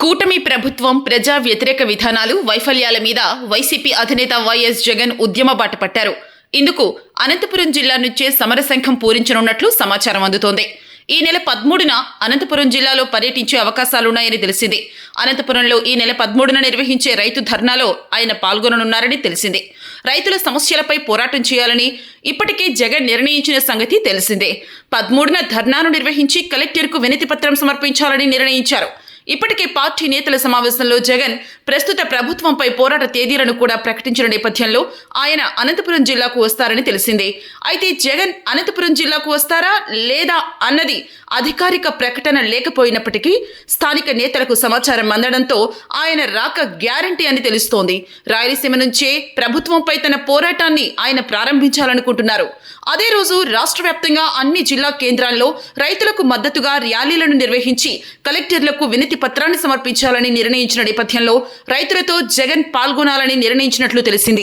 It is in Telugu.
కూటమి ప్రభుత్వం ప్రజా వ్యతిరేక విధానాలు వైఫల్యాల మీద వైసీపీ అధినేత వైఎస్ జగన్ ఉద్యమ బాట పట్టారు. ఇందుకు అనంతపురం జిల్లా నుంచే సమరశంఖం పూరించనున్నట్లు సమాచారం అందుతోంది. ఈ నెల 13న అనంతపురం జిల్లాలో పర్యటించే అవకాశాలున్నాయని తెలిసింది. అనంతపురంలో ఈ నెల 13న నిర్వహించే రైతు ధర్నాలో ఆయన పాల్గొననున్నారని తెలిసింది. రైతుల సమస్యలపై పోరాటం చేయాలని ఇప్పటికే జగన్ నిర్ణయించిన సంగతి తెలిసిందే. 13న ధర్నాను నిర్వహించి కలెక్టర్కు వినతి పత్రం సమర్పించాలని నిర్ణయించారు. ఇప్పటికే పార్టీ నేతల సమావేశంలో జగన్ ప్రస్తుత ప్రభుత్వంపై పోరాట తేదీలను కూడా ప్రకటించిన నేపథ్యంలో ఆయన అనంతపురం జిల్లాకు వస్తారని తెలిసింది. అయితే జగన్ అనంతపురం జిల్లాకు వస్తారా లేదా అన్నది అధికారిక ప్రకటన లేకపోయినప్పటికీ స్థానిక నేతలకు సమాచారం అందడంతో ఆయన రాక గ్యారంటీ అని తెలుస్తోంది. రాయలసీమ నుంచే ప్రభుత్వంపై తన పోరాటాన్ని ఆయన ప్రారంభించాలనుకుంటున్నారు. అదే రోజు రాష్ట్ర వ్యాప్తంగా అన్ని జిల్లా కేంద్రాల్లో రైతులకు మద్దతుగా ర్యాలీలను నిర్వహించి కలెక్టర్లకు వినతి పత్రాన్ని సమర్పించాలని నిర్ణయించిన నేపథ్యంలో రైతులతో జగన్ పాల్గొనాలని నిర్ణయించినట్లు తెలిసింది.